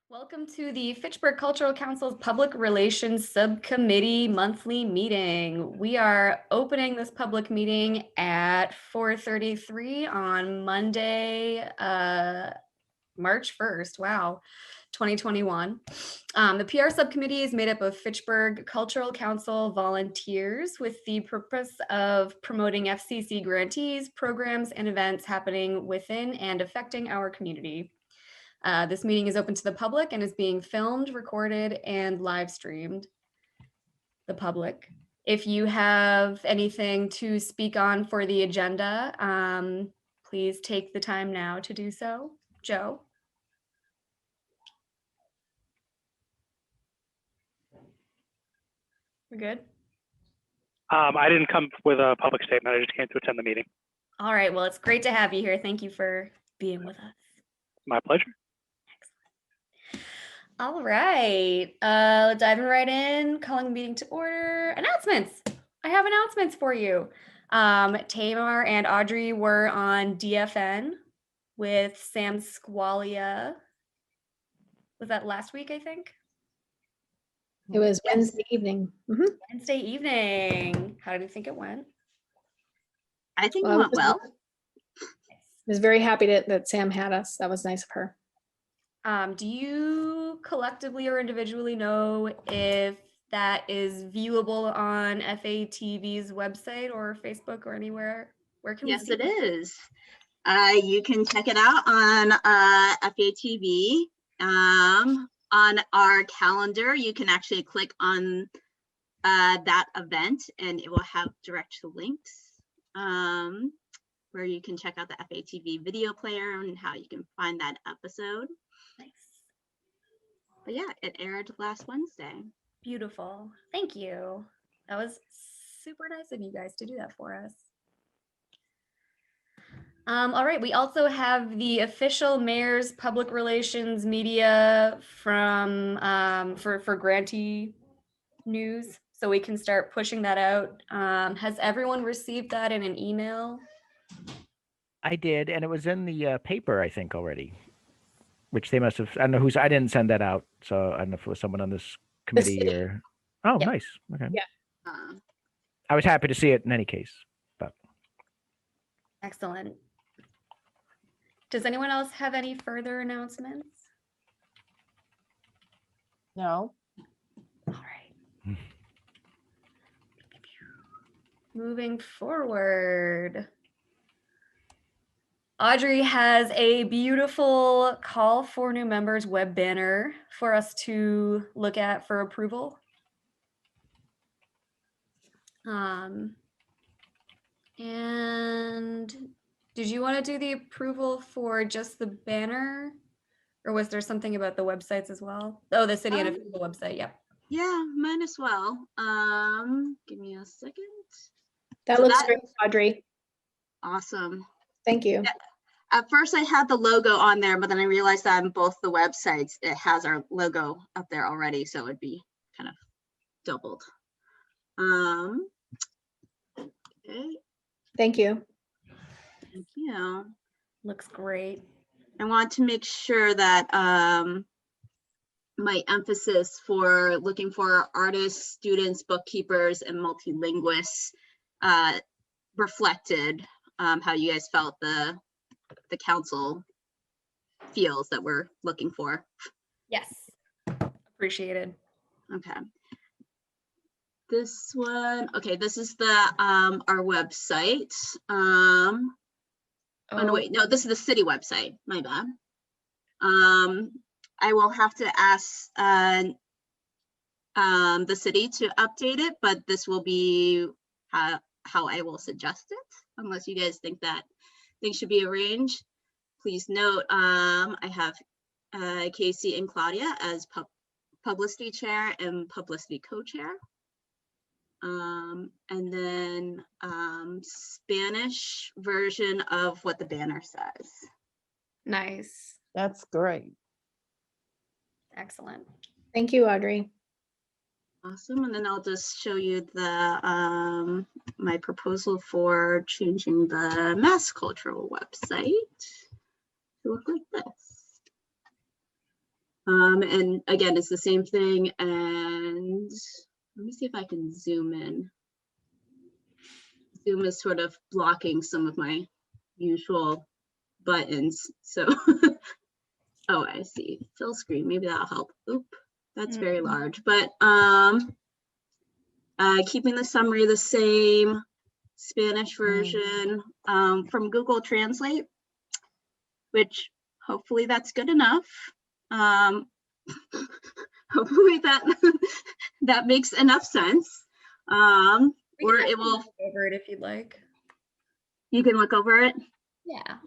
Welcome to the Fitchburg Cultural Council's Public Relations Subcommittee monthly meeting. We are opening this public meeting at 4:33 on Monday, March 1st. Wow, 2021. The PR subcommittee is made up of Fitchburg Cultural Council volunteers with the purpose of promoting FCC grantees, programs, and events happening within and affecting our community. This meeting is open to the public and is being filmed, recorded, and live streamed. The public. If you have anything to speak on for the agenda, please take the time now to do so. Joe? We're good? I didn't come with a public statement. I just came to attend the meeting. All right. Well, it's great to have you here. Thank you for being with us. My pleasure. All right, diving right in, calling the meeting to order. Announcements. I have announcements for you. Tamar and Audrey were on DFN with Sam Squalia. Was that last week, I think? It was Wednesday evening. Wednesday evening. How did you think it went? I think it went well. I was very happy that Sam had us. That was nice of her. Do you collectively or individually know if that is viewable on FATV's website or Facebook or anywhere? Where can we see it is. You can check it out on FATV. On our calendar, you can actually click on that event and it will have direct links where you can check out the FATV video player and how you can find that episode. Nice. But yeah, it aired last Wednesday. Beautiful. Thank you. That was super nice of you guys to do that for us. All right, we also have the official mayor's public relations media from for grantee news, so we can start pushing that out. Has everyone received that in an email? I did, and it was in the paper, I think, already. Which they must have. I don't know who's. I didn't send that out, so I don't know if it was someone on this committee or. Oh, Yep. Nice. Okay. Yeah. I was happy to see it in any case, but. Excellent. Does anyone else have any further announcements? No. All right. Moving forward. Audrey has a beautiful call for new members web banner for us to look at for approval. And did you want to do the approval for just the banner? Or was there something about the websites as well? Oh, the city and official website, yep. Yeah, mine as well. Give me a second. That looks great, Audrey. Awesome. Thank you. Yeah. At first I had the logo on there, but then I realized that on both the websites, it has our logo up there already. So it'd be kind of doubled. Okay. Thank you. Thank you. Looks great. I want to make sure that my emphasis for looking for artists, students, bookkeepers, and multilinguists reflected how you guys felt the council feels that we're looking for. Yes, appreciated. Okay. This one, okay, this is the our website. Oh no, wait, no, this is the city website, my bad. I will have to ask the city to update it, but this will be how I will suggest it, unless you guys think that things should be arranged. Please note, I have Casey and Claudia as publicity chair and publicity co-chair. And then Spanish version of what the banner says. Nice. That's great. Excellent. Thank you, Audrey. Awesome. And then I'll just show you the my proposal for changing the Mass Cultural website to look like this. And again, it's the same thing. And let me see if I can zoom in. Zoom is sort of blocking some of my usual buttons. So, oh, I see. Fill screen, maybe that'll help. Oop, that's very large. But keeping the summary the same, Spanish version from Google Translate, which hopefully that's good enough. Hopefully that makes enough sense. Or it will. Look over it if you'd like. You can look over it. Yeah.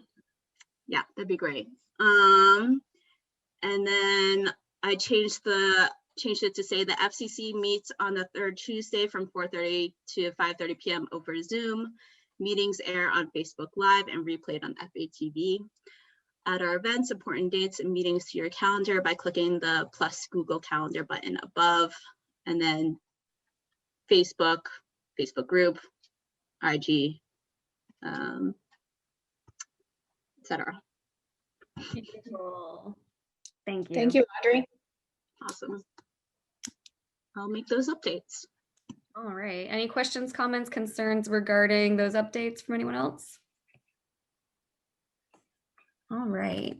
Yeah, that'd be great. And then I changed it to say the FCC meets on the third Tuesday from 4:30 to 5:30 p.m. over Zoom. Meetings air on Facebook Live and replayed on FATV. Add our events, important dates, and meetings to your calendar by clicking the plus Google Calendar button above, and then Facebook group, IG, etc. Beautiful. Thank you. Thank you, Audrey. Awesome. I'll make those updates. All right. Any questions, comments, concerns regarding those updates from anyone else? All right.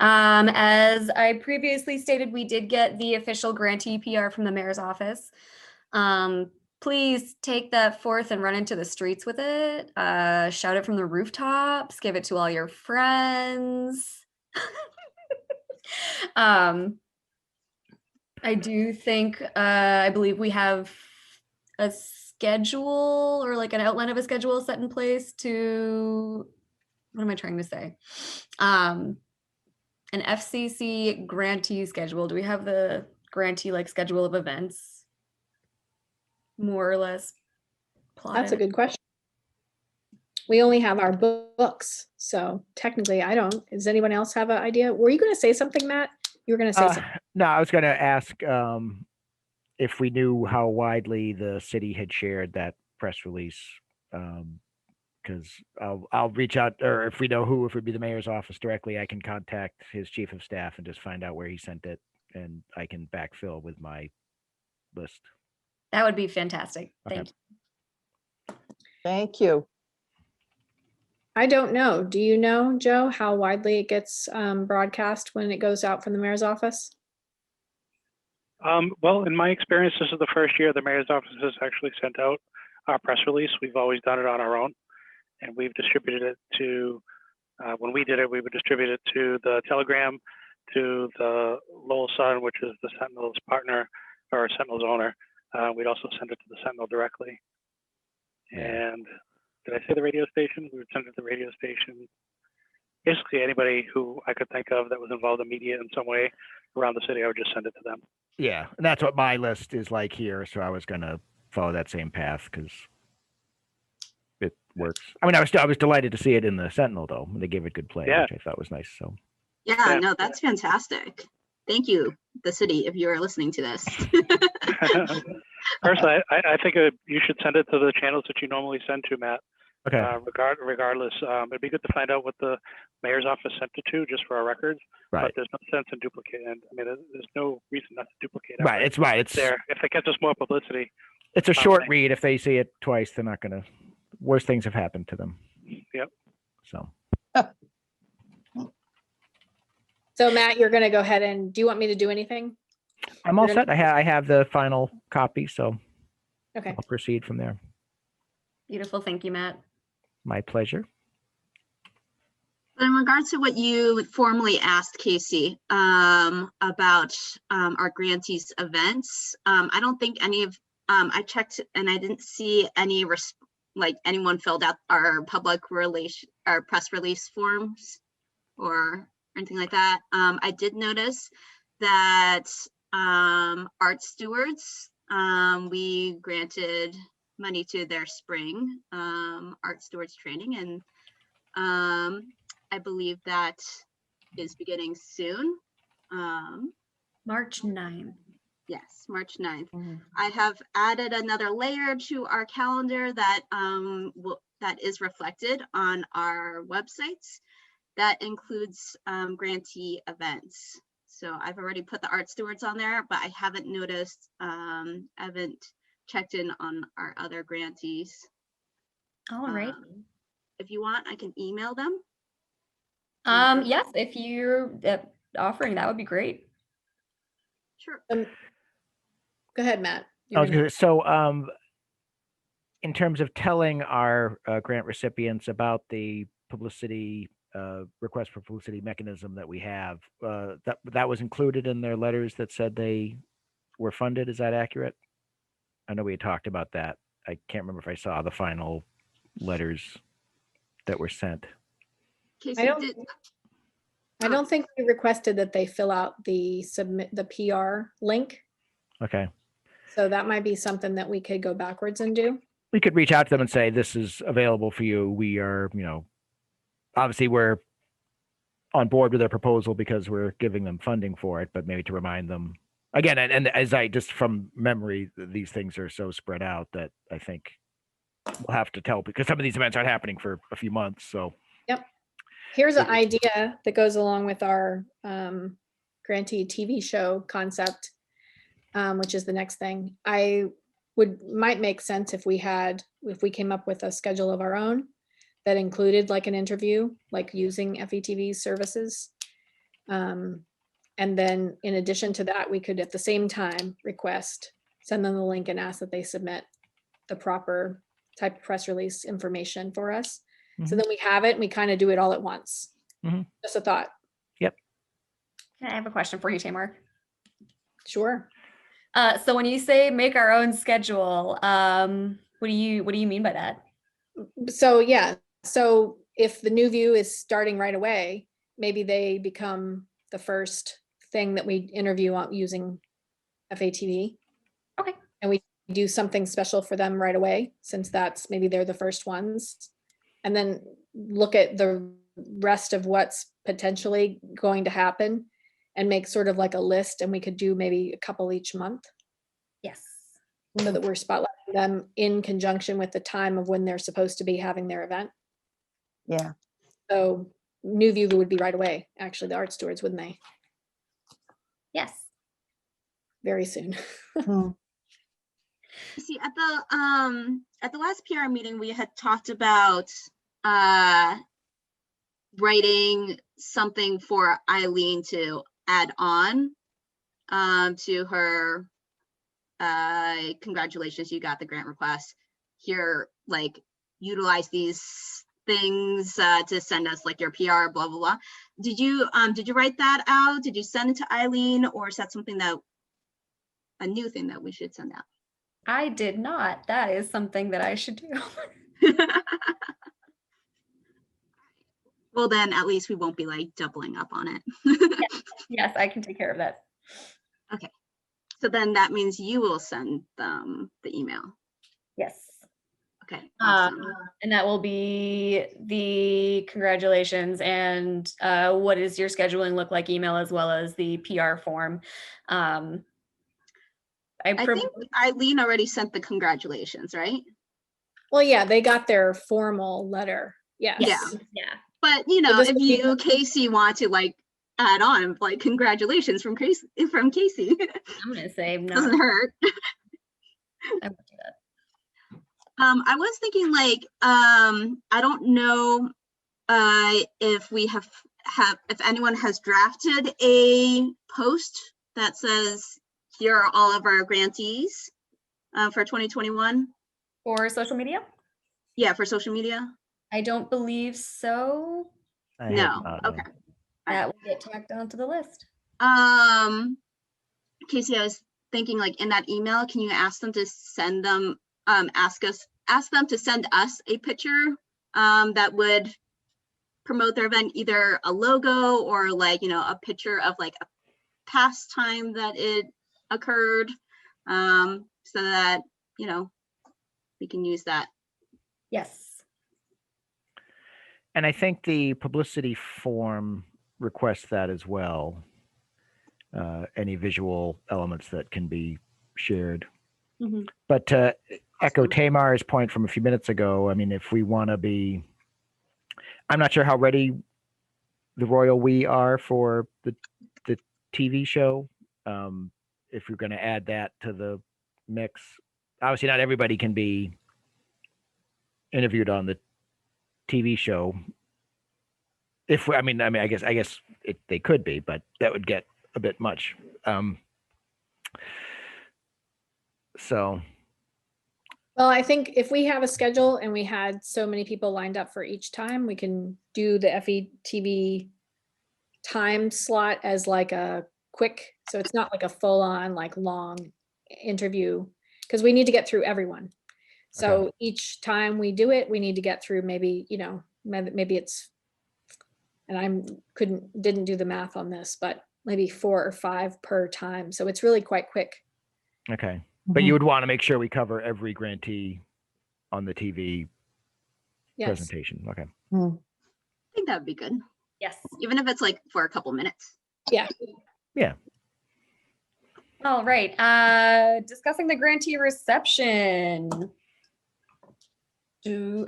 As I previously stated, we did get the official grantee PR from the mayor's office. Please take that forth and run into the streets with it. Shout it from the rooftops. Give it to all your friends. I do think, I believe we have a schedule or like an outline of a schedule set in place to, what am I trying to say? An FCC grantee schedule. Do we have the grantee like schedule of events? More or less plotted? That's a good question. We only have our books, so technically I don't. Does anyone else have an idea? Were you going to say something, Matt? You were going to say something. No, I was going to ask if we knew how widely the city had shared that press release, because I'll reach out, or if we know who, if it would be the mayor's office directly, I can contact his chief of staff and just find out where he sent it, and I can backfill with my list. That would be fantastic. Okay. Thank you. Thank you. I don't know. Do you know, Joe, how widely it gets broadcast when it goes out from the mayor's office? Well, in my experience, this is the first year the mayor's office has actually sent out our press release. We've always done it on our own, and we've distributed it to, when we did it, we would distribute it to the Telegram, to the Lowell Sun, which is the Sentinel's partner or Sentinel's owner. We'd also send it to the Sentinel directly. Yeah. And did I say the radio station? We would send it to the radio station. Basically, anybody who I could think of that was involved in media in some way around the city, I would just send it to them. Yeah, and that's what my list is like here. So I was going to follow that same path because it works. I mean, I was delighted to see it in the Sentinel, though. They gave it good play, Yeah. which I thought was nice. So Yeah, no, that's fantastic. Thank you, the city, if you are listening to this. Personally, I think you should send it to the channels that you normally send to, Matt. okay, Regardless, it'd be good to find out what the mayor's office sent it to, just for our records. right, But there's no sense in duplicating. I mean, there's no reason not to duplicate it. right. It's right. It's there. If it gets us more publicity. It's a short Okay. read. If they see it twice, they're not going to. Worse things have happened to them. Yep. So So Matt, you're going to go ahead and, do you want me to do anything? I'm all You're set. gonna- I have the final copy, so Okay. I'll proceed from there. Beautiful. Thank you, Matt. My pleasure. In regards to what you formally asked Casey about our grantees events, I don't think any of, I checked and I didn't see any, like anyone filled out our our press release forms or anything like that. I did notice that Art Stewards, we granted money to their spring Art Stewards training, and I believe that is beginning soon. March 9th. Yes, March 9th. Mhm. I have added another layer to our calendar that that is reflected on our websites. that includes grantee events. So I've already put the art stewards on there, but I haven't noticed, haven't checked in on our other grantees. All right. If you want, I can email them. Yes, if you're offering, that would be great. Sure. Go ahead, Matt. I was gonna, so in terms of telling our grant recipients about the publicity request for publicity mechanism that we have, that was included in their letters that said they were funded. Is that accurate? I know we had talked about that. I can't remember if I saw the final letters that were sent. Casey, I don't think we requested that they fill out the PR link. Okay. So that might be something that we could go backwards and do. We could reach out to them and say, this is available for you. We are, obviously we're on board with their proposal because we're giving them funding for it, but maybe to remind them again, and as I just from memory, these things are so spread out that I think we'll have to tell, because some of these events aren't happening for a few months. So yep. Here's an idea that goes along with our grantee TV show concept, which is the next thing. Might make sense if we came up with a schedule of our own that included like an interview, like using FETV services. And then in addition to that, we could at the same time send them the link and ask that they submit the proper type of press release information for us. So then we have it and we kind of do it all at once. Just a thought. Yep. I have a question for you, Tamar. Sure. So when you say make our own schedule, what do you mean by that? So yeah, so if the new view is starting right away, maybe they become the first thing that we interview on using FATV. Okay. And we do something special for them right away, since maybe they're the first ones. And then look at the rest of what's potentially going to happen and make sort of like a list, and we could do maybe a couple each month. Yes. So that we're spotlighting them in conjunction with the time of when they're supposed to be having their event. Yeah. So new view would be right away, actually, the art stewards, wouldn't they? Yes. Very soon. See, at the last PR meeting, we had talked about writing something for Eileen to add on to her congratulations, you got the grant request. Here, like, utilize these things to send us like your PR, blah blah blah. Did you write that out? Did you send it to Eileen, or is that something that a new thing that we should send out? I did not. That is something that I should do. Well, then at least we won't be like doubling up on it. Yes, I can take care of that. Okay. So then that means you will send them the email. Yes. Okay. Awesome. And that will be the congratulations and what does your scheduling look like email, as well as the PR form. I think Eileen already sent the congratulations, right? Well, yeah, they got their formal letter. Yes. Yeah. But if you, Casey, want to like add on like congratulations from Casey. I'm gonna say no. Doesn't hurt. I won't do that. I was thinking like I don't know if we have if anyone has drafted a post that says here are all of our grantees for 2021 For social media? Yeah, for social media. I don't believe so. No. Okay. That will get tacked onto the list. Casey, I was thinking like in that email, can you ask them to send them, ask them to send us a picture that would promote their event, either a logo or like, a picture of like a past time that it occurred, so that, we can use that. Yes. And I think the publicity form requests that as well. Any visual elements that can be shared. Mhm. But to echo Tamar's point from a few minutes ago, I mean, if we want to be, I'm not sure how ready the royal we are for the TV show. If you're going to add that to the mix, obviously not everybody can be interviewed on the TV show. I mean, I guess they could be, but that would get a bit much. So, Well, I think if we have a schedule and we had so many people lined up for each time, we can do the FETV time slot as like a quick, so it's not like a full-on, like long interview, because we need to get through everyone. So each time we do it, we need to get through maybe, maybe it's, and didn't do the math on this, but maybe 4 or 5 per time. So it's really quite quick. okay. But you would want to make sure we cover every grantee on the TV Yes. presentation. Okay. I think that would be good, Yes. even if it's like for a couple minutes. Yeah. Yeah. All right. Discussing the grantee reception.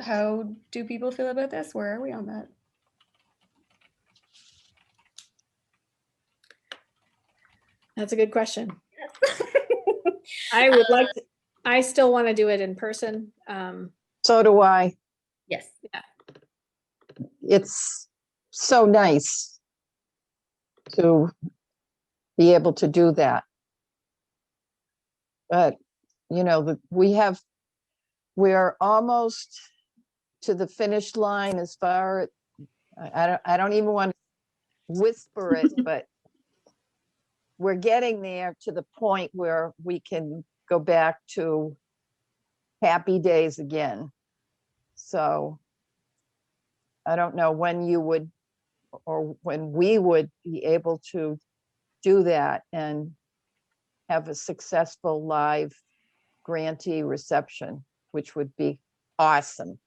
How do people feel about this? Where are we on that? That's a good question. I would like to, I still want to do it in person. So do I. Yes. It's so nice to be able to do that. But, we're almost to the finish line as far, I don't even want to whisper it, but we're getting there to the point where we can go back to happy days again. So I don't know when you would, or when we would be able to do that and have a successful live grantee reception, which would be awesome.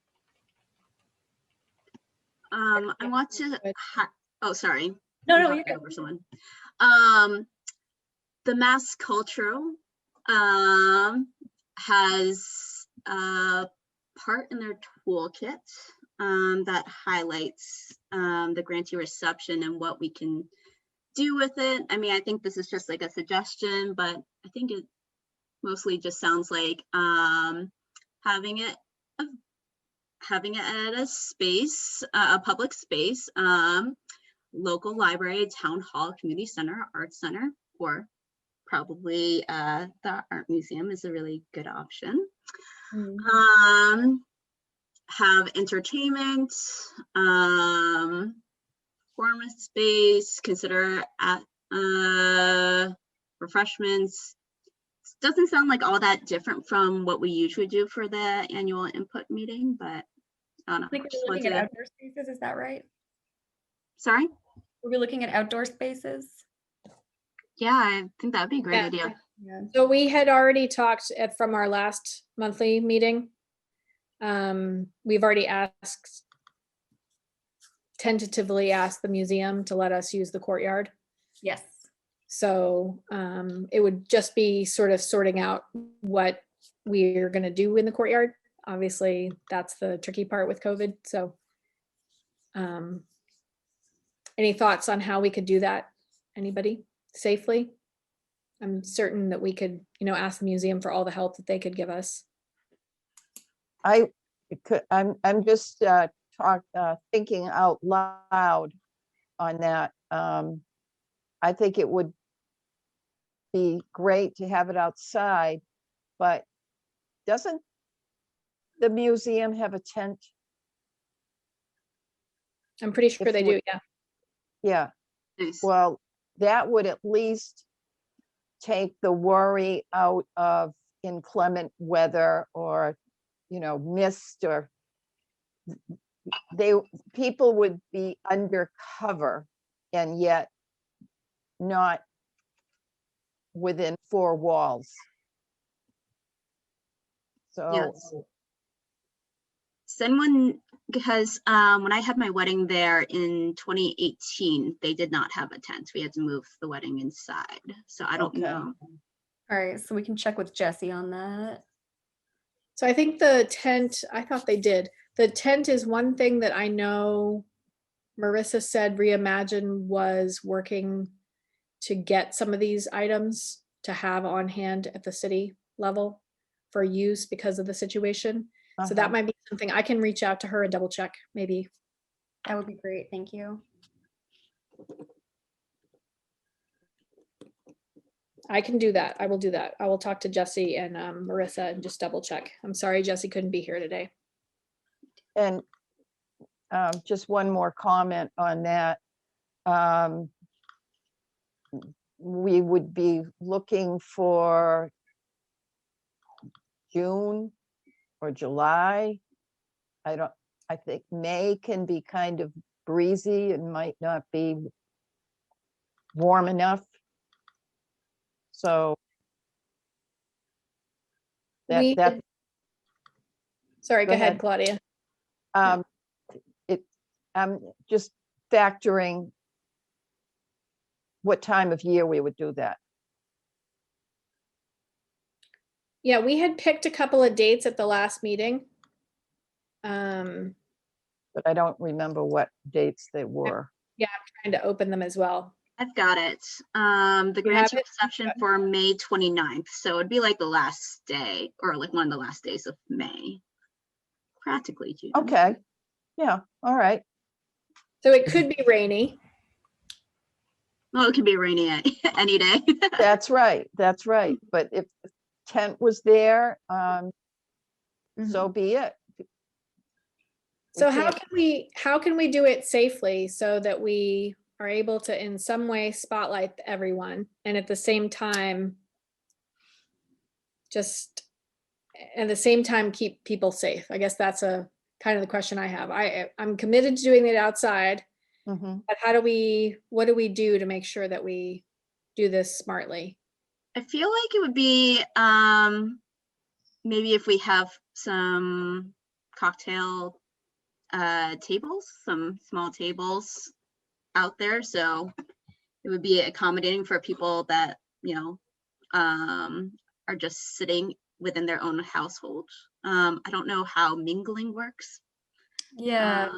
I want to, oh, sorry. No, I'm no, talking you're good. over someone. The Mass Cultural has a part in their toolkit that highlights the grantee reception and what we can do with it. I mean, I think this is just like a suggestion, but I think it mostly just sounds like having it at a space, a public space, local library, town hall, community center, arts center, or probably the art museum is a really good option. Have entertainment, performance space, consider at refreshments. Doesn't sound like all that different from what we usually do for the annual input meeting, but I don't know. I think we're looking at outdoor spaces. Is that right? Sorry? Are we looking at outdoor spaces? Yeah, I think that'd be a great idea. Yeah. So we had already talked from our last monthly meeting. We've already tentatively asked the museum to let us use the courtyard. Yes. So it would just be sort of sorting out what we're going to do in the courtyard. Obviously, that's the tricky part with COVID. So any thoughts on how we could do that? Anybody safely? I'm certain that we could, ask the museum for all the help that they could give us. I'm just thinking out loud on that. I think it would be great to have it outside, but doesn't the museum have a tent? I'm pretty sure they do, yeah. Yeah, Nice. well, that would at least take the worry out of inclement weather or, mist, or people would be undercover and yet not within 4 walls. So Yes. Someone, because when I had my wedding there in 2018, they did not have a tent. We had to move the wedding inside. So I don't Okay. know. All right. So we can check with Jesse on that. So I think the tent, I thought they did. The tent is one thing that I know Marissa said Reimagine was working to get some of these items to have on hand at the city level for use because of the situation. So that Uh-huh. might be something I can reach out to her and double check, maybe. That would be great. Thank you. I can do that. I will do that. I will talk to Jesse and Marissa and just double check. I'm sorry Jesse couldn't be here today. And just one more comment on that. We would be looking for June or July. I think May can be kind of breezy and might not be warm enough. So We that, Sorry, Go go ahead, ahead. Claudia. I'm just factoring what time of year we would do that. Yeah, we had picked a couple of dates at the last meeting. Trying But I don't remember what dates they were. to open them as well. I've got it. The You have grantee it? reception for May 29th. So it'd be like the last day or like one of the last days of May. Practically June. Okay, yeah, all right. So it could be rainy. Well, it can be rainy any day. That's right, that's right. But if the tent was there, so be it. So how can't- can we do it safely so that we are able to in some way spotlight everyone and at the same time keep people safe? I guess that's a kind of the question I have. I'm committed to doing it outside, Mhm. but what do we do to make sure that we do this smartly? I feel like it would be maybe if we have some cocktail tables, some small tables out there. So it would be accommodating for people that, are just sitting within their own household. I don't know how mingling works. Yeah.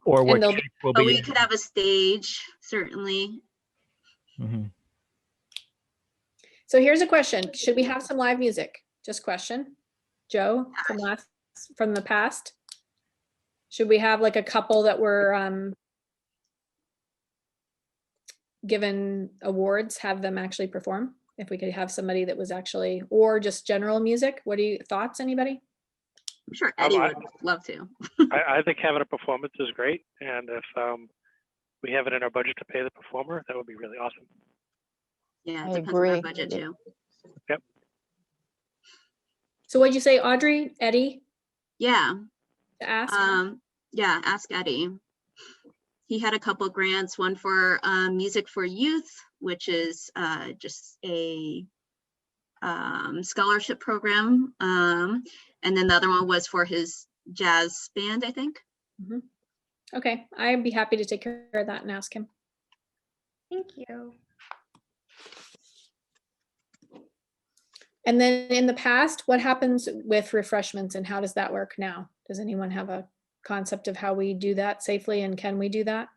Or what they'll be- shape will But be we in. could have a stage, certainly. Mhm. So here's a question. Should we have some live music? Just question. Joe, from the past? Should we have like a couple that were given awards, have them actually perform? If we could have somebody that was actually, or just general music? Thoughts, anybody? I'm sure Eddie would love to. I think having a performance is great, and if we have it in our budget to pay the performer, that would be really awesome. Yeah, I it depends on our agree. budget too. So what'd you say, Audrey, Eddie, Yeah. to ask? Yeah, ask Eddie. He had a couple grants, one for Music for Youth, which is just a scholarship program. And then the other one was for his jazz band, I think. Okay, I'd be happy to take care of that and ask him. Thank you. And then in the past, what happens with refreshments and how does that work now? Does anyone have a concept of how we do that safely and can we do that?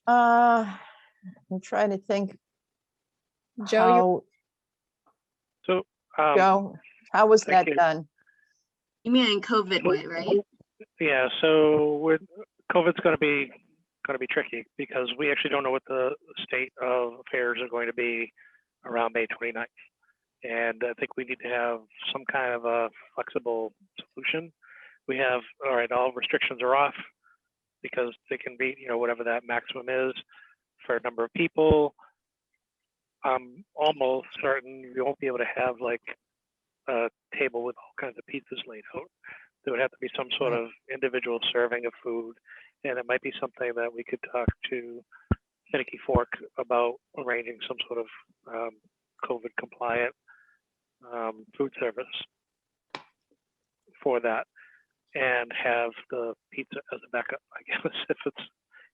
I'm trying to think Joe, So, Joe, how was thank that you. done? You mean in COVID way, right? yeah, so COVID's going to be tricky because we actually don't know what the state of affairs are going to be around May 29th. And I think we need to have some kind of a flexible solution. We have, all right, all restrictions are off because they can be, whatever that maximum is for a number of people. I'm almost certain we won't be able to have like a table with all kinds of pizzas laid out. There would have to be some sort of individual serving of food. And it might be something that we could talk to Finicky Fork about arranging some sort of COVID compliant food service for that, and have the pizza as a backup, I guess,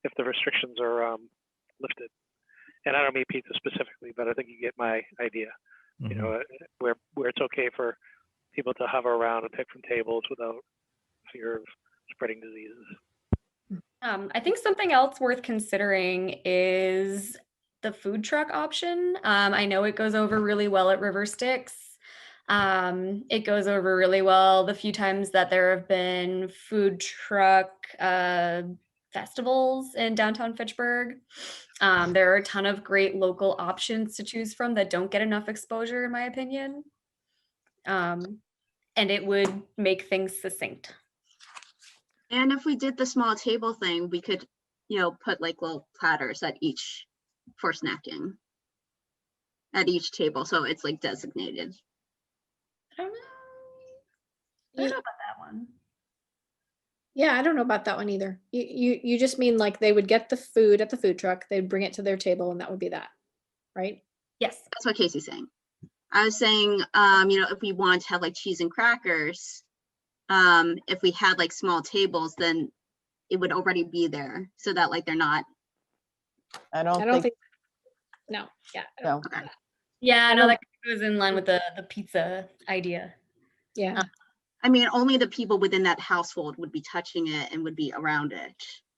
if the restrictions are lifted. And I don't mean pizza specifically, but I think you get my idea. Mhm. Where it's okay for people to hover around and pick from tables without fear of spreading diseases. I think something else worth considering is the food truck option. I know it goes over really well at River Styx. It goes over really well the few times that there have been food truck festivals in downtown Fitchburg. There are a ton of great local options to choose from that don't get enough exposure, in my opinion. And it would make things succinct. And if we did the small table thing, we could, put like little platters at each for snacking at each table. So it's like designated. I don't know. I don't know about that one. Yeah, I don't know about that one either. You just mean like they would get the food at the food truck, they'd bring it to their table, and that would be that, right? Yes. That's what Casey's saying. I was saying, if we want to have like cheese and crackers, if we had like small tables, then it would already be there so that like they're not. I I don't don't think, think, no, yeah, no. Okay. Yeah, I no, don't- that goes in line with the pizza idea. yeah. I mean, only the people within that household would be touching it and would be around it.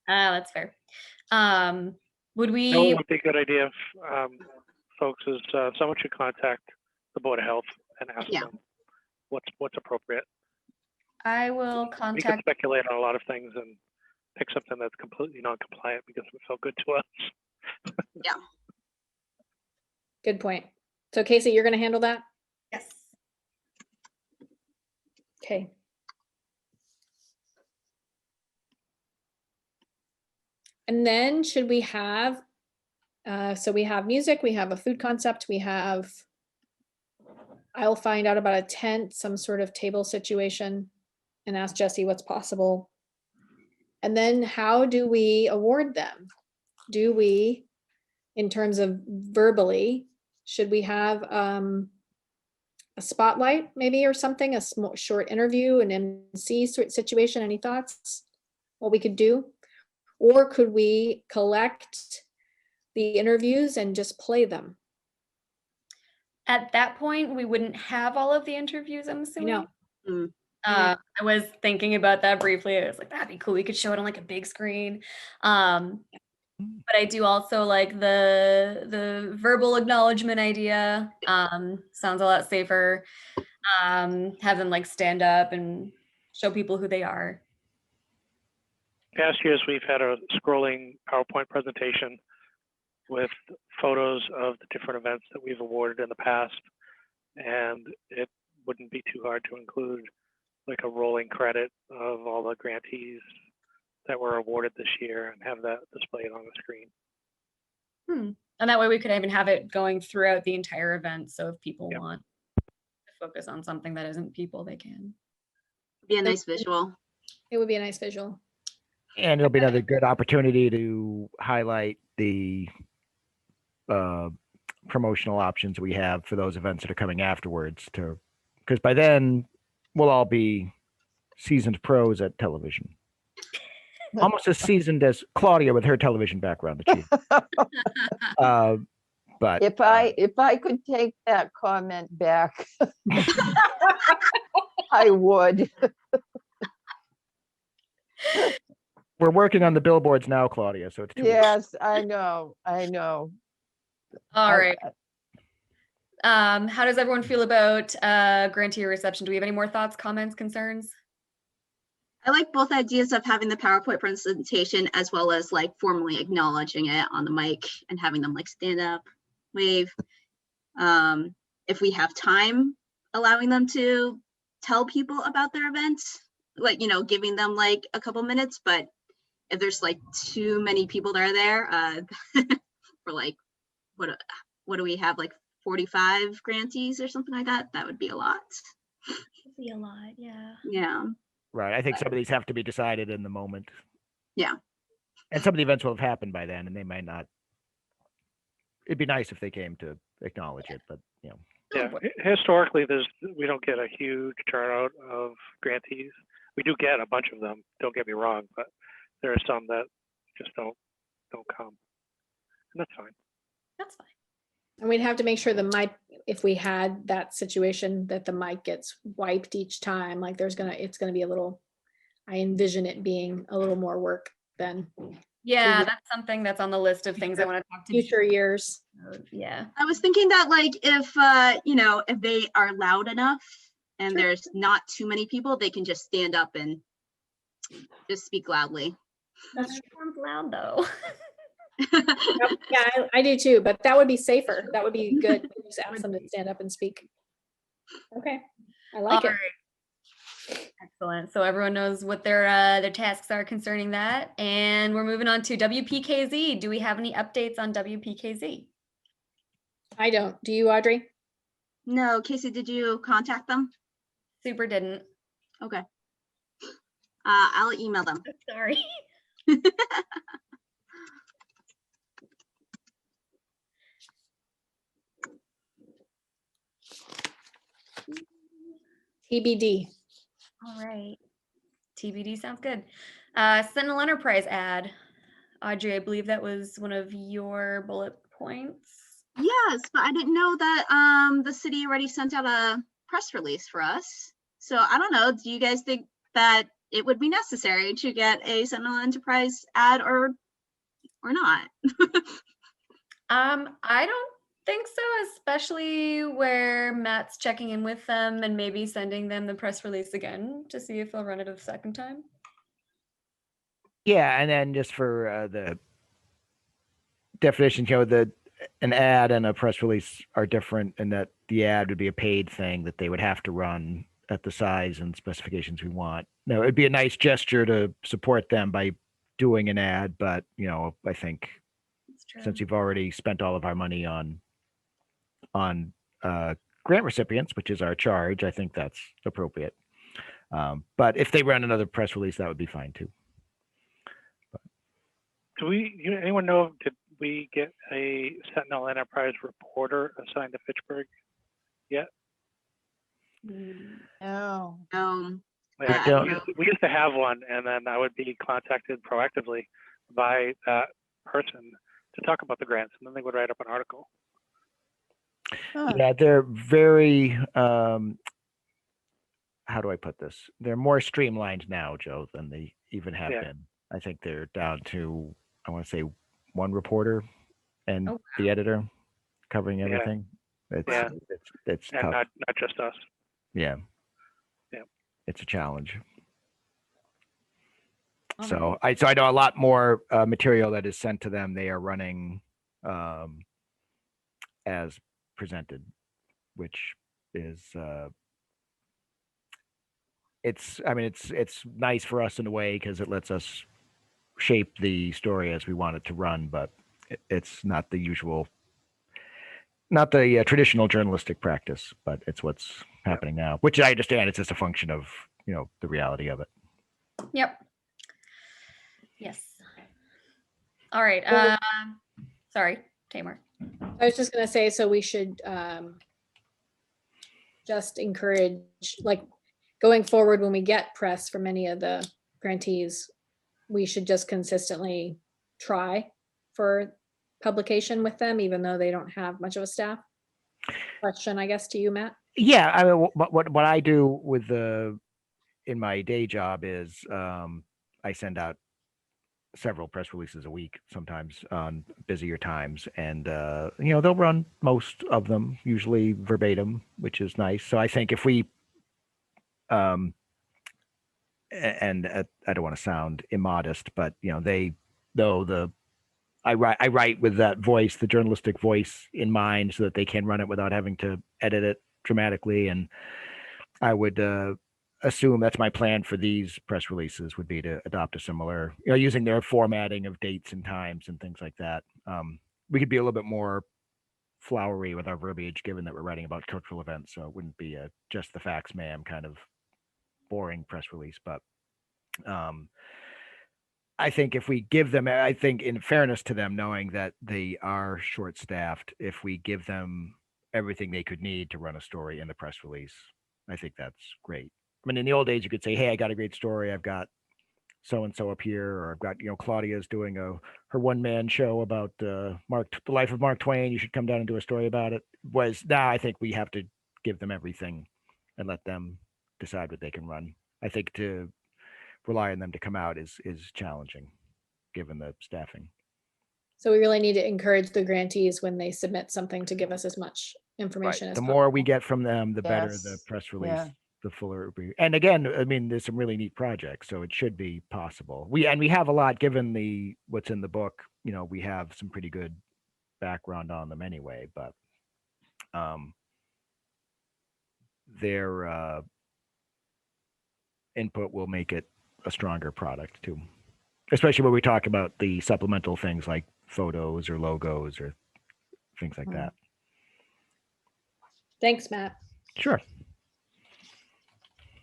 Ah, that's fair. Would That we? would be a good idea, folks, is someone should contact the Board of Health and ask Yeah. them what's appropriate. I will We could contact. speculate on a lot of things and pick something that's completely non-compliant because it felt good to us. Good point. So Casey, you're gonna handle that? Yes. Okay. And then should we have, so we have music, we have a food concept, we have, I'll find out about a tent, some sort of table situation and ask Jesse what's possible. And then how do we award them? Do we, in terms of verbally, should we have a spotlight maybe or something, a short interview, an MC sort of situation? Any thoughts? What we could do? Or could we collect the interviews and just play them? At that point, we wouldn't have all of the interviews, I'm assuming. know. Mm. I was thinking about that briefly. I was like, that'd be cool. We could show it on like a big screen. But I do also like the verbal acknowledgement idea. Sounds a lot safer. Have them like stand up and show people who they are. Past years, we've had a scrolling PowerPoint presentation with photos of the different events that we've awarded in the past. And it wouldn't be too hard to include like a rolling credit of all the grantees that were awarded this year and have that displayed on the screen. And that way we could even have it going throughout the entire event. So if people Yep. want to focus on something that isn't people, they can. Be a nice visual. It would be a nice visual. And it'll be another good opportunity to highlight the promotional options we have for those events that are coming afterwards, because by then we'll all be seasoned pros at television. Almost as seasoned as Claudia with her television background that she. But If I could take that comment back, I would. we're working on the billboards now, Claudia. So it's 2 weeks. Yes, I know. All I- right. How does everyone feel about grantee reception? Do we have any more thoughts, comments, concerns? I like both ideas of having the PowerPoint presentation as well as like formally acknowledging it on the mic and having them like stand up, wave. If we have time, allowing them to tell people about their events, like, giving them like a couple minutes, but if there's like too many people that are there, for like, what do we have, like 45 grantees or something like that? That would be a lot. It'd be a lot, yeah. Yeah. Right. I think some of these have to be decided in the moment. Yeah. And some of the events will have happened by then, and they might not. It'd be nice if they came to acknowledge it, but Yeah, historically, we don't get a huge turnout of grantees. We do get a bunch of them, don't get me wrong, but there are some that just don't come. And that's fine. That's fine. And we'd have to make sure the mic, if we had that situation, that the mic gets wiped each time, like it's gonna be a little, I envision it being a little more work than Yeah, Previous- that's something that's on the list of things I want to talk to. future years. Yeah. I was thinking that like if if they are loud enough and Sure. there's not too many people, they can just stand up and just speak loudly. That's That sounds loud though. Yep, yeah, I do too, but that would be safer. That would be good. Just ask them to stand up and speak. Okay, I like All it. right. Excellent. So everyone knows what their tasks are concerning that. And we're moving on to WPKZ. Do we have any updates on WPKZ? I don't. Do you, Audrey? No, Casey, did you contact them? Super didn't. Okay. I'll email them. Sorry. TBD. All right. TBD sounds good. Sentinel Enterprise ad. Audrey, I believe that was one of your bullet points. Yes, but I didn't know that the city already sent out a press release for us. So I don't know. Do you guys think that it would be necessary to get a Sentinel Enterprise ad or not? I don't think so, especially where Matt's checking in with them and maybe sending them the press release again to see if they'll run it a second time. Yeah, and then just for the definition, an ad and a press release are different in that the ad would be a paid thing that they would have to run at the size and specifications we want. No, it'd be a nice gesture to support them by doing an ad, but I think It's true. since we've already spent all of our money on grant recipients, which is our charge, I think that's appropriate. But if they run another press release, that would be fine too. Anyone know, did we get a Sentinel Enterprise reporter assigned to Fitchburg yet? No. Yeah, Yeah, I don't we used to have one, and then I would be contacted proactively by that person to talk about the grants, and then they would write up an article. Huh. Yeah, they're very how do I put this? They're more streamlined now, Joe, than they even have Yeah. been. I think they're down to, I want to say, one reporter and Oh, the editor covering Yeah. everything. It's Yeah. it's And tough. not just us. Yeah. Yeah. It's a challenge. all So right. I know a lot more material that is sent to them. They are running as presented, which is it's nice for us in a way because it lets us shape the story as we want it to run, but it's not the usual, not the traditional journalistic practice, but it's what's happening now, which I understand. It's just a function of the reality of it. Yep. Yes. All right. Well- Sorry, Tamar. I was just gonna say, so we should just encourage, like, going forward when we get press from any of the grantees, we should just consistently try for publication with them, even though they don't have much of a staff. Question, I guess, to you, Matt. Yeah, I mean, what I do with in my day job is I send out several press releases a week, sometimes on busier times, and they'll run most of them, usually verbatim, which is nice. So I think if we and I don't want to sound immodest, but I write with that voice, the journalistic voice in mind, so that they can run it without having to edit it dramatically. And I would assume that's my plan for these press releases would be to adopt a similar, using their formatting of dates and times and things like that. We could be a little bit more flowery with our verbiage, given that we're writing about cultural events, so it wouldn't be a just the facts, ma'am, kind of boring press release. But I think if we give them, I think in fairness to them, knowing that they are short-staffed, if we give them everything they could need to run a story in the press release, I think that's great. I mean, in the old days, you could say, "Hey, I got a great story. I've got so and so up here," or "I've got Claudia's doing her one-man show about the life of Mark Twain. You should come down and do a story about it." Now I think we have to give them everything and let them decide what they can run. I think rely on them to come out is challenging, given the staffing. So we really need to encourage the grantees when they submit something to give us as much information as The possible. more we get from them, the better the Yes, press release, yeah. the fuller it'll be. And again, I mean, there's some really neat projects, so it should be possible. We have a lot, given what's in the book. You know, we have some pretty good background on them anyway, but their input will make it a stronger product too, especially when we talk about the supplemental things like photos or logos or things like that. Thanks, Matt. Sure.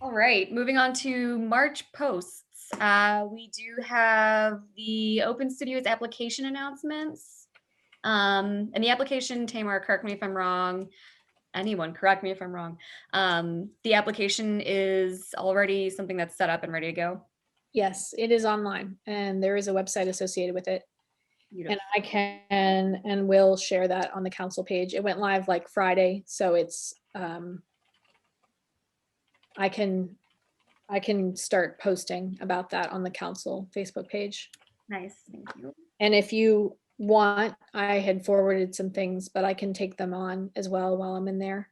All right, moving on to March posts. We do have the Open Studios application announcements. And the application, Tamar, correct me if I'm wrong. Anyone, correct me if I'm wrong. The application is already something that's set up and ready to go. Yes, it is online and there is a website associated with it. And I can and will share that on the council page. It went live like Friday, so it's I can start posting about that on the council Facebook page. Nice, thank you. And if you want, I had forwarded some things, but I can take them on as well while I'm in there.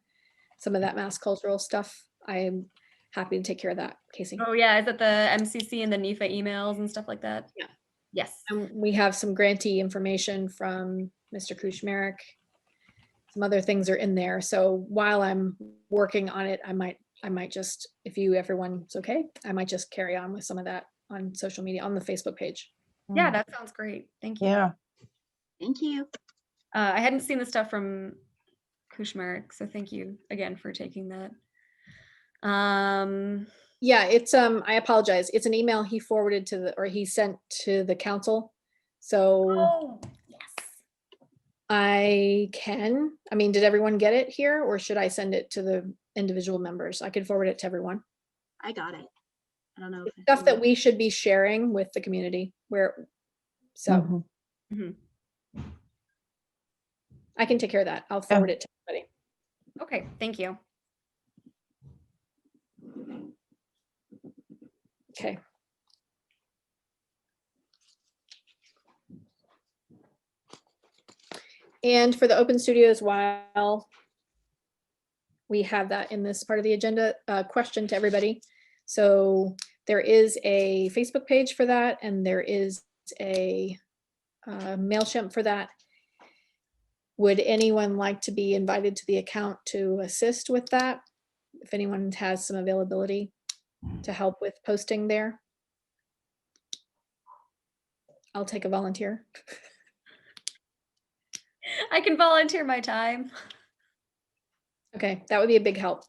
Some of that mass cultural stuff. I'm happy to take care of that, Casey. Oh yeah, is it the MCC and the NIFA emails and stuff like that? Yeah. Yes. And we have some grantee information from Mr. Kuchmarek. Some other things are in there. So while I'm working on it, I might just, if everyone's okay, I might just carry on with some of that on social media, on the Facebook page. Yeah, that sounds great. Thank you. Yeah. Thank you. I hadn't seen the stuff from Kuchmarek, so thank you again for taking that. Yeah, it's I apologize. It's an email he forwarded he sent to the council. So Oh, yes. I mean, did everyone get it here or should I send it to the individual members? I could forward it to everyone. I got it. I don't know. It's stuff that we should be sharing with the community so Mhm. I can take care of that. I'll forward it to everybody. Okay, thank you. Okay. And for the open studios, while we have that in this part of the agenda, question to everybody. So there is a Facebook page for that, and there is a MailChimp for that. Would anyone like to be invited to the account to assist with that? If anyone has some availability to help with posting there? I'll take a volunteer. I can volunteer my time. Okay, that would be a big help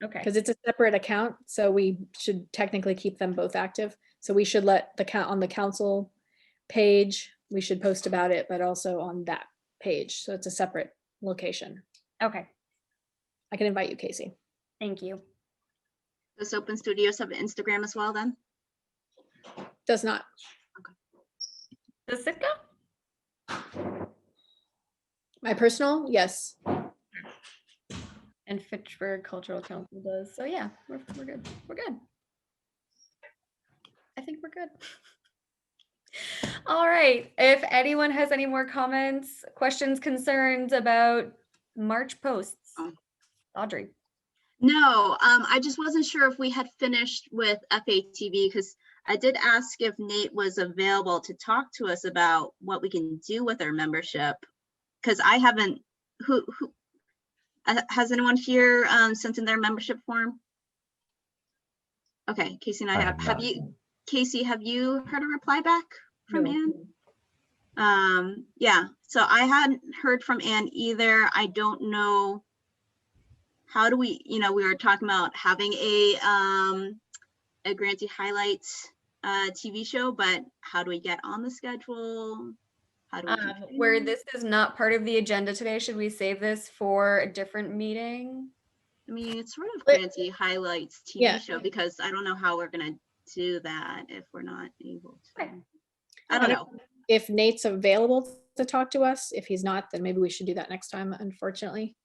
Okay. because it's a separate account. So we should technically keep them both active. So we should let on the council page, we should post about it, but also on that page. So it's a separate location. Okay, I can invite you, Casey. thank you. Does Open Studios have an Instagram as well then? Does not. Does Sitka? My personal, yes. And Fitchburg Cultural Council does. So yeah, we're good. We're good. I think we're good. All right. If anyone has any more comments, questions, concerns about March posts, Audrey. No, I just wasn't sure if we had finished with FATV because I did ask if Nate was available to talk to us about what we can do with our membership. Because I haven't, who has anyone here sent in their membership form? Okay, Casey and I have. Have you, Casey, have you heard a reply back from Ann? Yeah, so I hadn't heard from Ann either. I don't know. How do we, we were talking about having a grantee highlights TV show, but how do we get on the schedule? How do we where this is not part of the agenda today, should we save this for a different meeting? I mean, it's sort of grantee highlights TV show because I don't know how we're gonna do that if we're not able to. Okay. I don't know. If Nate's available to talk to us, if he's not, then maybe we should do that next time, unfortunately.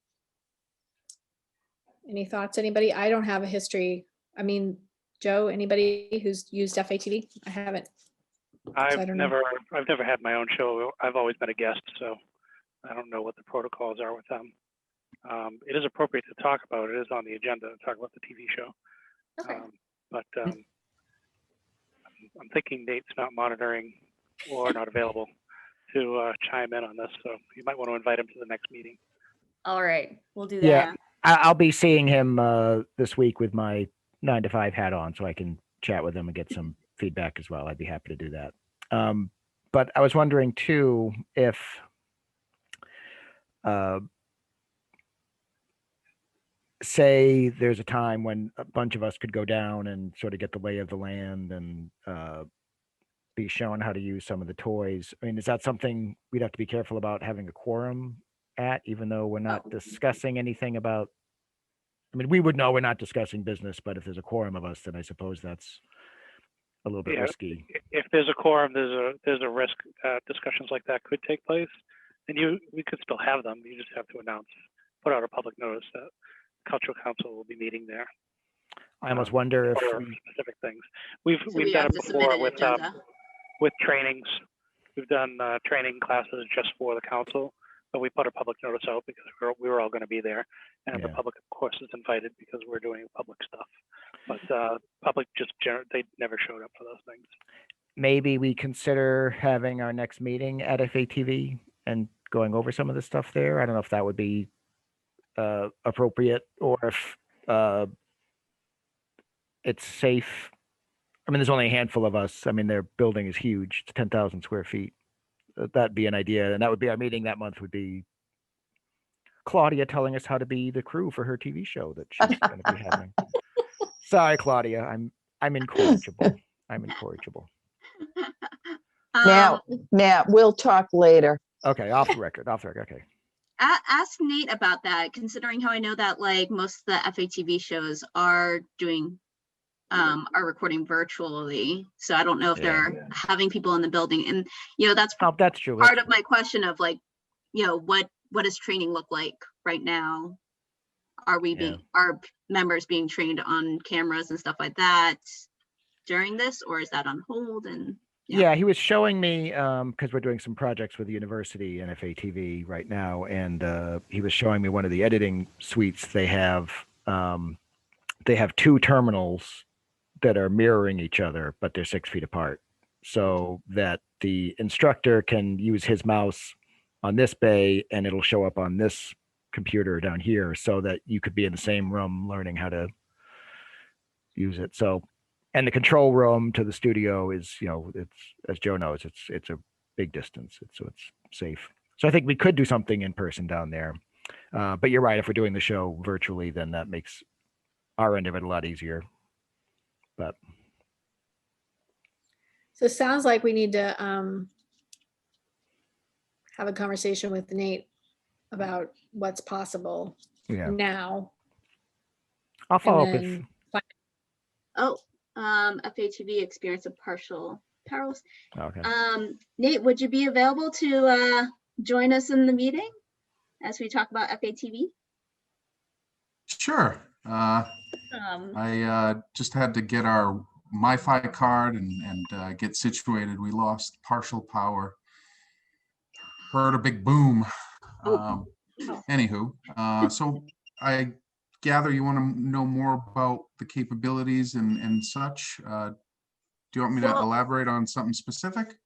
Any thoughts, anybody? I don't have a history. I mean, Joe, anybody who's used FATV? I haven't. I I've don't know. never had my own show. I've always been a guest, so I don't know what the protocols are with them. It is appropriate to talk about. It is on the agenda to talk about the TV show. Okay. But I'm thinking Nate's not monitoring or not available to chime in on this, so you might want to invite him to the next meeting. All right, we'll do that. Yeah. I'll be seeing him this week with my 9 to 5 hat on, so I can chat with him and get some feedback as well. I'd be happy to do that. But I was wondering too if say there's a time when a bunch of us could go down and sort of get the lay of the land and be shown how to use some of the toys. I mean, is that something we'd have to be careful about having a quorum at, even though we're not discussing anything about? I mean, we would know we're not discussing business, but if there's a quorum of us, then I suppose that's a little bit risky. If there's a quorum, there's a risk discussions like that could take place, and we could still have them. You just have to put out a public notice that Cultural Council will be meeting there. I almost wonder if for specific things. We've we done have it to submit before an with trainings. We've done training classes just for the council, but we put a public notice out because we were all going to be there, and the public, of course, is invited because we're doing public stuff. But public they never showed up for those things. Maybe we consider having our next meeting at FATV and going over some of the stuff there. I don't know if that would be appropriate, or if it's safe. I mean, there's only a handful of us. I mean, their building is huge. It's 10,000 square feet. That'd be an idea. And that would be our meeting that month, would be Claudia telling us how to be the crew for her TV show that she's going to be having. Sorry, Claudia. I'm incorrigible. I'm incorrigible. Now, we'll talk later. Okay, off the record. Okay. Ask Nate about that, considering how I know that like most of the FATV shows are doing recording virtually. So I don't know if they're having people in the building, and that's that's true. Part of my question of like, what does training look like right now? Are members being trained on cameras and stuff like that during this, or is that on hold? And yeah, he was showing me because we're doing some projects with the university and FATV right now, and he was showing me one of the editing suites they have. They have 2 terminals that are mirroring each other, but they're 6 feet apart, so that the instructor can use his mouse on this bay and it'll show up on this computer down here, so that you could be in the same room learning how to use it. So, and the control room to the studio is, it's, as Joe knows, it's a big distance. So it's safe. So I think we could do something in person down there. But you're right. If we're doing the show virtually, then that makes our end of it a lot easier. But so it sounds like we need to have a conversation with Nate about what's possible now. I'll follow up with. FATV experience of partial perils. Okay. Nate, would you be available to join us in the meeting as we talk about FATV? Sure. I just had to get our MiFi card and get situated. We lost partial power. Heard a big boom. Anywho, so I gather you want to know more about the capabilities and such. Do you want me to elaborate on something specific?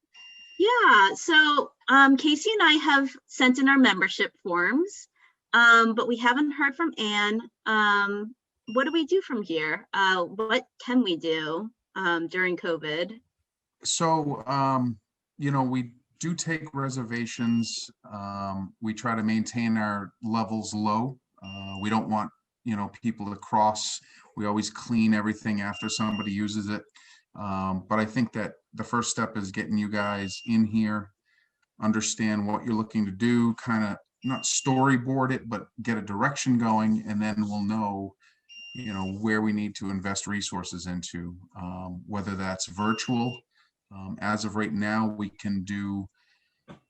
Yeah, so Casey and I have sent in our membership forms, but we haven't heard from Anne. What do we do from here? What can we do during COVID? So, we do take reservations. We try to maintain our levels low. We don't want, people to cross. We always clean everything after somebody uses it. But I think that the first step is getting you guys in here, understand what you're looking to do, kind of not storyboard it, but get a direction going, and then we'll know, where we need to invest resources into, whether that's virtual. As of right now, we can do,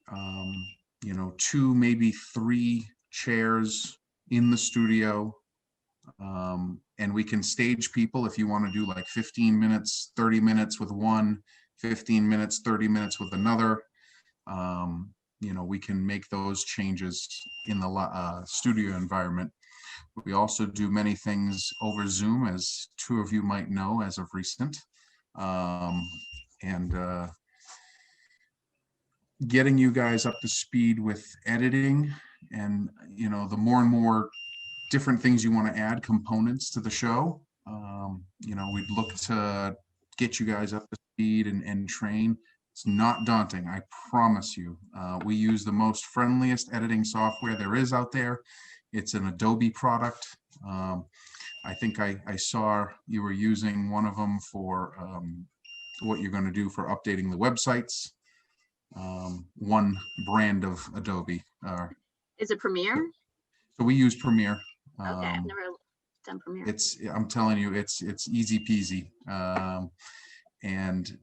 2, maybe 3 chairs in the studio, And we can stage people if you want to do like 15 minutes, 30 minutes with one, 15 minutes, 30 minutes with another. You know, we can make those changes in the studio environment. We also do many things over Zoom, as two of you might know as of recent. Getting you guys up to speed with editing, and, you know, the more and more different things you want to add, components to the show, you know, we'd look to get you guys up to speed and train. It's not daunting, I promise you. We use the most friendliest editing software there is out there. It's an Adobe product. I think I saw you were using one of them for what you're going to do for updating the websites. One brand of Adobe. Is it Premiere? So we use Premiere. Okay, I've never done Premiere. I'm telling you, it's easy peasy. And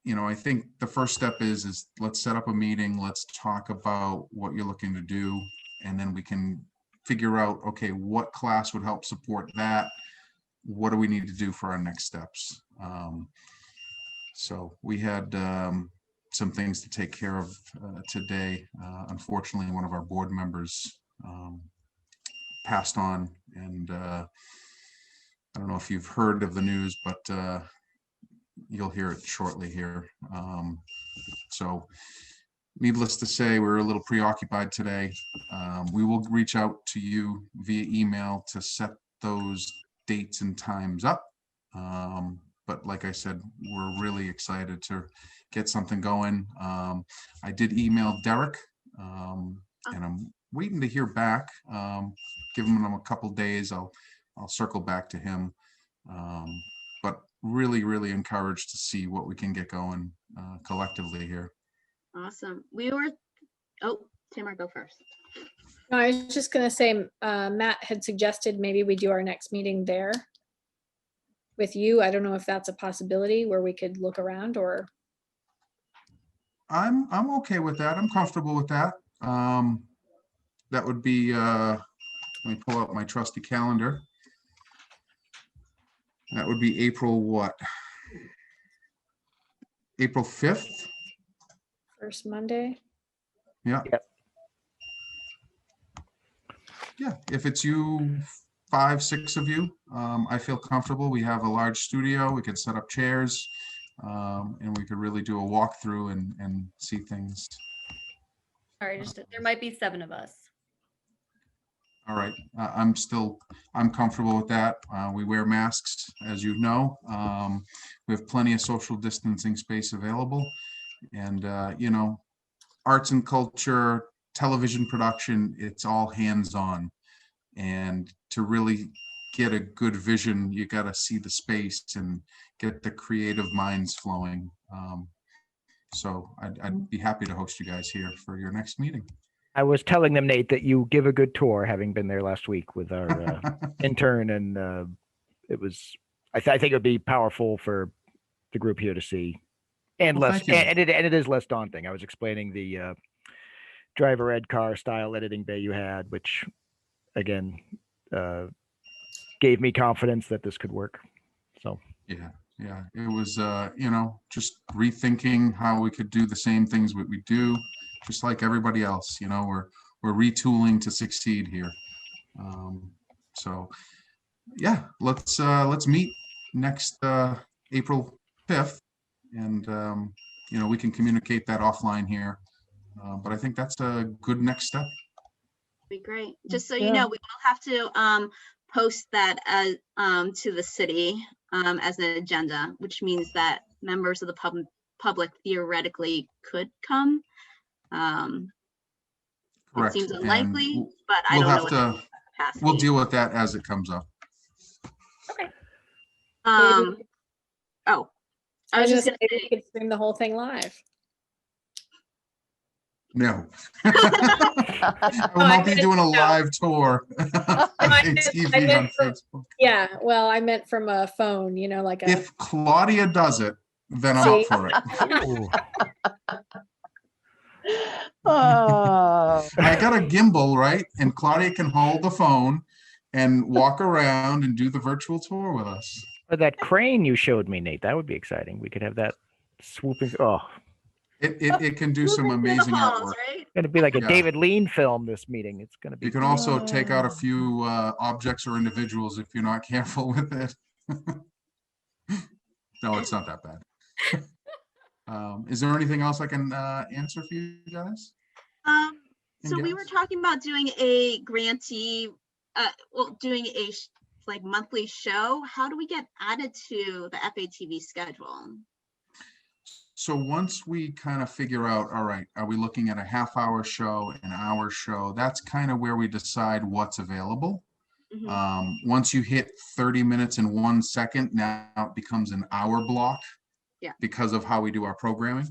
you know, I think the first step is let's set up a meeting. Let's talk about what you're looking to do, and then we can figure out, okay, what class would help support that? What do we need to do for our next steps? So we had some things to take care of today. Unfortunately, one of our board members passed on, and I don't know if you've heard of the news, but you'll hear it shortly here. So needless to say, we're a little preoccupied today. We will reach out to you via email to set those dates and times up. But like I said, we're really excited to get something going. I did email Derek, and I'm waiting to hear back. Give him a couple days. I'll circle back to him. But really, really encouraged to see what we can get going collectively here. Awesome. Tamara, go first. No, I was just gonna say, Matt had suggested maybe we do our next meeting there with you. I don't know if that's a possibility where we could look around, or. I'm okay with that. I'm comfortable with that. That would be, let me pull up my trusty calendar. That would be April what? April 5th? First Monday? Yeah. Yep. Yeah, if it's you, 5, 6 of you, I feel comfortable. We have a large studio. We could set up chairs, and we could really do a walkthrough and see things. Sorry, there might be 7 of us. All right, I'm comfortable with that. We wear masks, as you know. We have plenty of social distancing space available, and you know, arts and culture, television production, it's all hands-on. And to really get a good vision, you got to see the space and get the creative minds flowing. So I'd be happy to host you guys here for your next meeting. I was telling them, Nate, that you give a good tour, having been there last week with our intern, and it was. I think it would be powerful for the group here to see, and Well, less, thank you. and it is less daunting. I was explaining the driver ed car style editing bay you had, which again gave me confidence that this could work. So yeah, it was you know, just rethinking how we could do the same things we do. Just like everybody else, you know, we're retooling to succeed here. So yeah, let's meet next April 5th, and you know, we can communicate that offline here. But I think that's a good next step. Be great. Just so you know, we will have to post that as to the city as an agenda, which means that members of the public theoretically could come. Correct. It seems unlikely, but I We'll don't have know. to. We'll deal with that as it comes up. Okay. I was just gonna maybe say, we could stream the whole thing live. No. I will not be doing a live tour. It's TV on Facebook. Yeah, well, I meant from a phone, you know, like a. If Claudia does it, then I'm up for it. ooh, Oh, I got a gimbal, right? And Claudia can hold the phone, and walk around and do the virtual tour with us. Or that crane you showed me, Nate. That would be exciting. We could have that swooping. Oh, It can do some Moving through the amazing halls, artwork. right? it's gonna be like a Yeah. David Lean film. This meeting. It's gonna be. You can also take out a few objects or individuals if you're not careful with it. No, it's not that bad. Is there anything else I can answer for you guys? So we were gals? talking about doing a grantee, doing a like monthly show. How do we get added to the FATV schedule? So once we kind of figure out, all right, are we looking at a half-hour show, an hour show? That's kind of where we decide what's available. Mhm. Once you hit 30 minutes and 1 second, now it becomes an hour block. Yeah. Because of how we do our programming.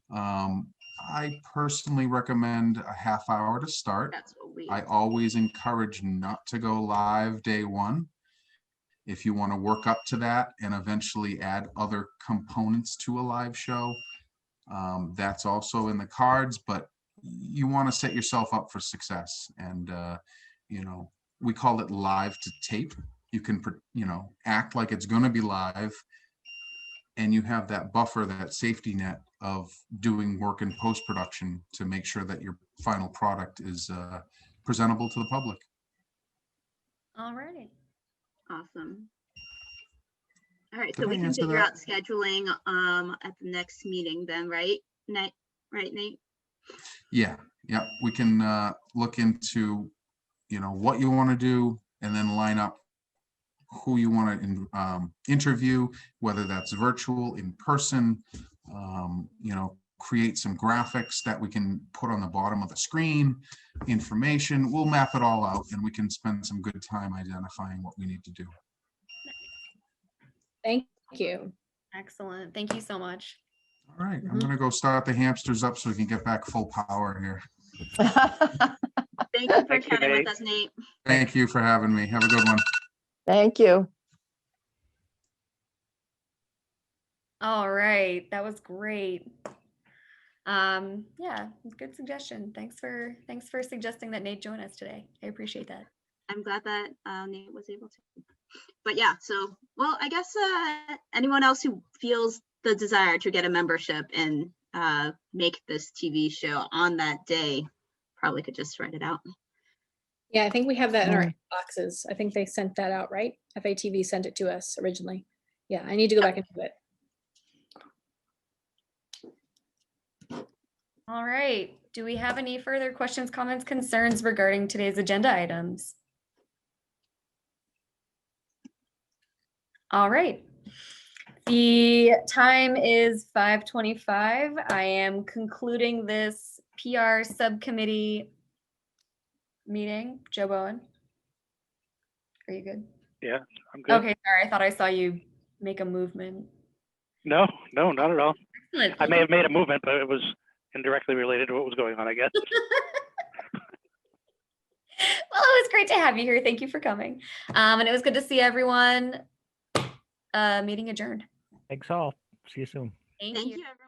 I personally recommend a half hour to start. That's what we. I always encourage not to go live day one. If you want to work up to that and eventually add other components to a live show, that's also in the cards, but you want to set yourself up for success. And, we call it live to tape. You can, act like it's going to be live, and you have that buffer, that safety net of doing work in post-production to make sure that your final product is presentable to the public. All right. Awesome. All right, Did so we I can answer figure that? out scheduling at the next meeting then, right? Nate, right, Nate? Yeah, we can look into, what you want to do and then line up who you want to interview, whether that's virtual, in person, create some graphics that we can put on the bottom of the screen, information. We'll map it all out and we can spend some good time identifying what we need to do. Thank you. Excellent. Thank you so much. All right, I'm Mhm. gonna go start the hamsters up so we can get back full power here. Thank you for Thank you, chatting with Nate. us, Nate. Thank you for having me. Have a good one. Thank you. All right. That was great. Yeah, good suggestion. Thanks for suggesting that Nate join us today. I appreciate that. I'm glad that Nate was able to. But yeah, so, well, I guess anyone else who feels the desire to get a membership and make this TV show on that day probably could just write it out. Yeah, I think we have that in our boxes. I think they sent that out, right? FATV sent it to us originally. Yeah, I need to go back and do it. All right. Do we have any further questions, comments, concerns regarding today's agenda items? All right. The time is 5:25. I am concluding this PR subcommittee meeting. Joe Bowen, are you good? Yeah, I'm good. Okay, sorry. I thought I saw you make a movement. No, not at all. Excellent. I may have made a movement, but it was indirectly related to what was going on, I guess. Well, it was great to have you here. Thank you for coming. And it was good to see everyone. Meeting adjourned. Thanks all. See you soon. Thank Thank you. you, everyone.